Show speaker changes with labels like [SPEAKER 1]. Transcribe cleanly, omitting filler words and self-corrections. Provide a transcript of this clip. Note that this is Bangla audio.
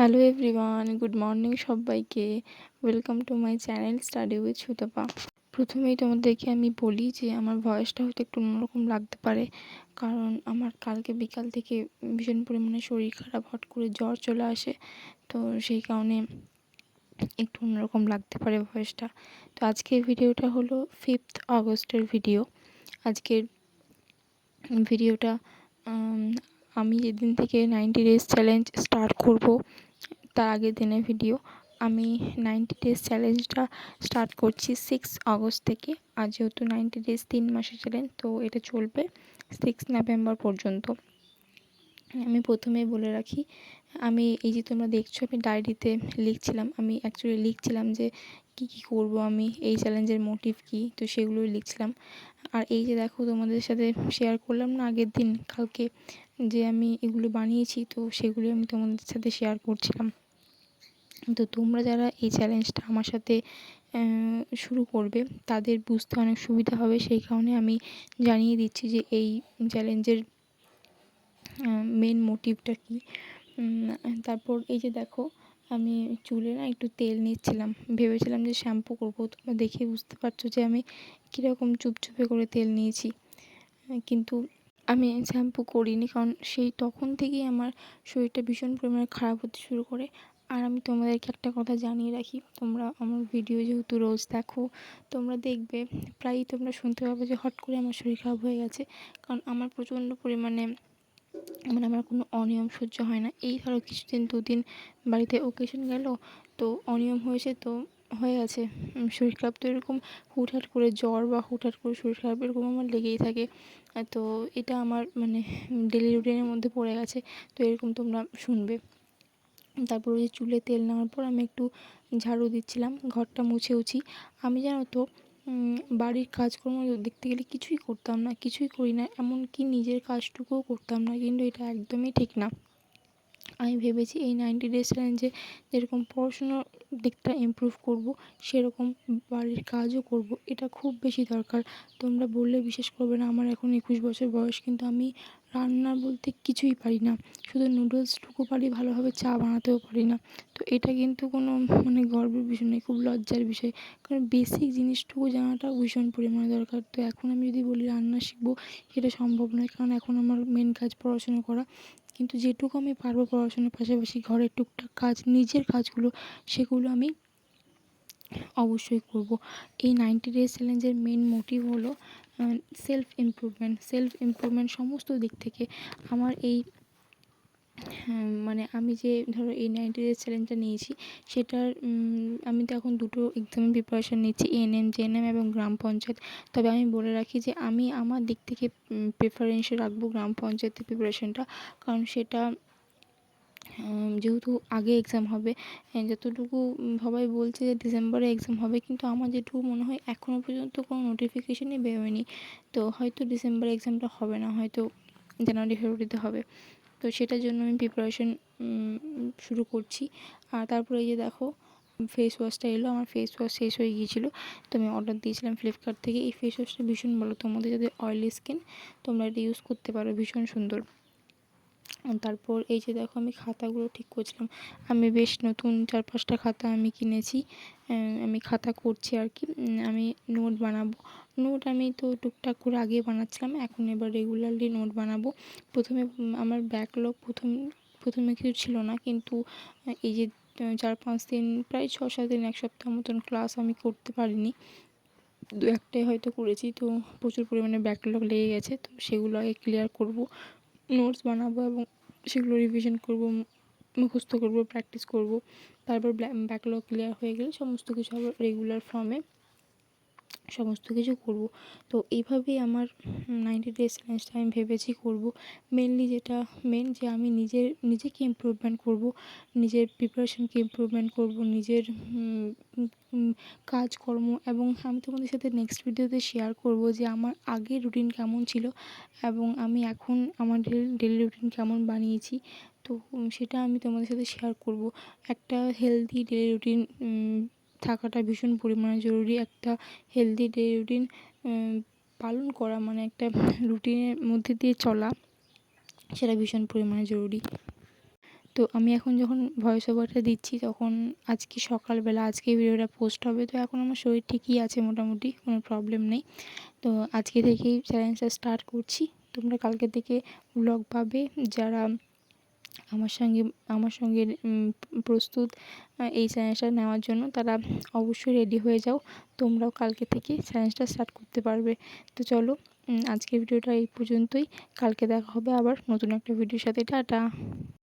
[SPEAKER 1] হ্যালো এভরিওয়ান, গুড মর্নিং সবাইকে। Welcome to my channel study with Sutapa. প্রথমেই তোমাদেরকে আমি বলি যে আমার ভয়েসটা হয়তো একটু অন্যরকম লাগতে পারে, কারণ আমার কালকে বিকাল থেকে ভীষণ পরিমাণে শরীর খারাপ, হট করে জ্বর চলে আসে। তো সেই কারণে একটু অন্যরকম লাগতে পারে ভয়েসটা। তো আজকের ভিডিওটা হলো 5th অগস্টের ভিডিও। আজকের ভিডিওটা আমি যেদিন থেকে 90 ডেজ চ্যালেঞ্জ স্টার্ট করব তার আগের দিনের ভিডিও। আমি 90 ডেজ চ্যালেঞ্জটা স্টার্ট করছি 6 আগস্ট থেকে। আর যেহেতু 90 ডেজ 3 মাসের চ্যালেঞ্জ, তো এটা চলবে 6 নভেম্বর পর্যন্ত। আমি প্রথমেই বলে রাখি, আমি এই যে তোমরা দেখছো আমি ডায়েরিতে লিখছিলাম। আমি অ্যাকচুয়ালি লিখছিলাম যে কী কী করবো আমি, এই চ্যালেঞ্জের মোটিভ কী, তো সেগুলোই লিখছিলাম। আর এই যে দেখো, তোমাদের সাথে শেয়ার করলাম না আগের দিন কালকে যে আমি এগুলো বানিয়েছি, তো সেগুলো আমি তোমাদের সাথে শেয়ার করছিলাম। তো তোমরা যারা এই চ্যালেঞ্জটা আমার সাথে শুরু করবে তাদের বুঝতে অনেক সুবিধা হবে, সেই কারণে আমি জানিয়ে দিচ্ছি যে এই চ্যালেঞ্জের মেন মোটিভটা কী। তারপর এই যে দেখো, আমি চুলে না একটু তেল নিচ্ছিলাম, ভেবেছিলাম যে শ্যাম্পু করবো। তোমরা দেখে বুঝতে পারছো যে আমি কীরকম চুপচুপে করে তেল নিয়েছি, কিন্তু আমি শ্যাম্পু করিনি, কারণ সেই তখন থেকেই আমার শরীরটা ভীষণ পরিমাণে খারাপ হতে শুরু করে। আর আমি তোমাদেরকে একটা কথা জানিয়ে রাখি, তোমরা আমার ভিডিও যেহেতু রোজ দেখো, তোমরা দেখবে প্রায়ই তোমরা শুনতে পাবে যে হট করে আমার শরীর খারাপ হয়ে গেছে। কারণ আমার প্রচণ্ড পরিমাণে আমার কোনো অনিয়ম সহ্য হয় না। এই ধরো কিছুদিন 2 দিন বাড়িতে অকেশন গেল, তো অনিয়ম হয়েছে, তো হয়ে গেছে শরীর খারাপ। তো এরকম হুটহাট করে জ্বর বা হুটহাট করে শরীর খারাপ এরকম আমার লেগেই থাকে। তো এটা আমার ডেলি রুটিনের মধ্যে পড়ে গেছে। তো এরকম তোমরা শুনবে। তারপর ওই চুলে তেল নেওয়ার পর আমি একটু ঝাড়ু দিচ্ছিলাম, ঘরটা মুছেওছি। আমি জানো তো বাড়ির কাজকর্ম দেখতে গেলে কিছুই করতাম না, কিছুই করি না, এমনকি নিজের কাজটুকুও করতাম না, কিন্তু এটা একদমই ঠিক না। আমি ভেবেছি এই 90 ডেজ চ্যালেঞ্জে যেরকম পড়াশুনোর দিকটা ইমপ্রুভ করব, সেরকম বাড়ির কাজও করব। এটা খুব বেশি দরকার। তোমরা বললে বিশ্বাস করবে না, আমার এখন 21 বছর বয়স, কিন্তু আমি রান্না বলতে কিছুই পারি না। শুধু নুডলসটুকু পারি ভালোভাবে, চা বানাতেও পারি না। তো এটা কিন্তু কোনো গর্বের বিষয় নয়, খুব লজ্জার বিষয়। কারণ বেসিক জিনিসটুকু জানাটা ভীষণ পরিমাণে দরকার। তো এখন আমি যদি বলি রান্না শিখবো, সেটা সম্ভব নয়, কারণ এখন আমার মেন কাজ পড়াশোনা করা। কিন্তু যেটুকু আমি পারবো পড়াশোনার পাশাপাশি ঘরের টুকটাক কাজ, নিজের কাজগুলো, সেগুলো আমি অবশ্যই করব। এই 90 ডেজ চ্যালেঞ্জের মেন মোটিভ হলো সেলফ ইমপ্রুভমেন্ট সমস্ত দিক থেকে। আমার এই আমি যে ধরো এই 90 ডেজ চ্যালেঞ্জটা নিয়েছি, সেটার আমি তো এখন 2টো এক্সামের প্রিপারেশান নিচ্ছি, এএনএম, জেএনএম এবং গ্রাম পঞ্চায়েত। তবে আমি বলে রাখি যে আমি আমার দিক থেকে প্রেফারেন্স রাখবো গ্রাম পঞ্চায়েতের প্রিপারেশানটা, কারণ সেটা যেহেতু আগে এক্সাম হবে। যতটুকু সবাই বলছে যে ডিসেম্বরে এক্সাম হবে, কিন্তু আমার যেটুকু মনে হয় এখনও পর্যন্ত কোনো নোটিফিকেশনই বেরোয়নি। তো হয়তো ডিসেম্বরে এক্সামটা হবে না, হয়তো জানুয়ারি ফেব্রুয়ারিতে হবে। তো সেটার জন্য আমি প্রিপারেশন শুরু করছি। আর তারপরে এই যে দেখো, ফেস ওয়াশটা এলো। আমার ফেস ওয়াশ শেষ হয়ে গিয়েছিলো, তো আমি অর্ডার দিয়েছিলাম ফ্লিপকার্ট থেকে। এই ফেস ওয়াশটা ভীষণ ভালো, তোমাদের যাদের অয়েলি স্কিন তোমরা এটা ইউজ করতে পারো, ভীষণ সুন্দর। তারপর এই যে দেখো, আমি খাতাগুলো ঠিক করছিলাম। আমি বেশ নতুন 4-5টা খাতা আমি কিনেছি। আমি খাতা করছি আর কি। আমি নোট বানাবো। নোট আমি তো টুকটাক করে আগে বানাচ্ছিলাম, এখন এবার রেগুলারলি নোট বানাবো। প্রথমে আমার ব্যাকলগ প্রথমে কিছু ছিল না, কিন্তু এই যে 4-5 দিন, প্রায় 6-7 দিন, 1 সপ্তাহ মতন ক্লাস আমি করতে পারিনি। 2-1টাই হয়তো করেছি। তো প্রচুর পরিমাণে ব্যাকলগ লেগে গেছে, তো সেগুলো আগে ক্লিয়ার করব, নোটস বানাবো এবং সেগুলো রিভিশন করব, মুখস্থ করব, প্র্যাকটিস করব। তারপর ব্যাকলগ ক্লিয়ার হয়ে গেলে সমস্ত কিছু আবার রেগুলার ফর্মে সমস্ত কিছু করব। তো এইভাবেই আমার 90 ডেজ চ্যালেঞ্জটা আমি ভেবেছি করব। মেনলি যেটা যে আমি নিজেকে ইমপ্রুভমেন্ট করব, নিজের প্রিপারেশনকে ইমপ্রুভমেন্ট করব, নিজের কাজকর্ম। এবং আমি তোমাদের সাথে নেক্সট ভিডিওতে শেয়ার করব যে আমার আগের রুটিন কেমন ছিল এবং আমি এখন আমার ডেলি রুটিন কেমন বানিয়েছি। তো সেটা আমি তোমাদের সাথে শেয়ার করব। একটা হেলদি ডেলি রুটিন থাকাটা ভীষণ পরিমাণে জরুরি। একটা হেলদি ডেলি রুটিন পালন করা, একটা রুটিনের মধ্যে দিয়ে চলা, সেটা ভীষণ পরিমাণে জরুরি। তো তো আমি এখন যখন ভয়েস ওভারটা দিচ্ছি তখন আজকে সকালবেলা আজকে ভিডিওটা পোস্ট হবে। তো এখন আমার শরীর ঠিকই আছে, মোটামুটি কোনো প্রবলেম নেই। তো আজকে থেকেই চ্যালেঞ্জটা স্টার্ট করছি। তোমরা কালকে থেকে ব্লগ পাবে। যারা আমার সঙ্গে প্রস্তুত এই চ্যালেঞ্জটা নেওয়ার জন্য, তারা অবশ্যই রেডি হয়ে যাও। তোমরাও কালকে থেকে চ্যালেঞ্জটা স্টার্ট করতে পারবে। তো চলো, আজকের ভিডিওটা এই পর্যন্তই। কালকে দেখা হবে আবার নতুন একটা ভিডিওর সাথে। টাটা।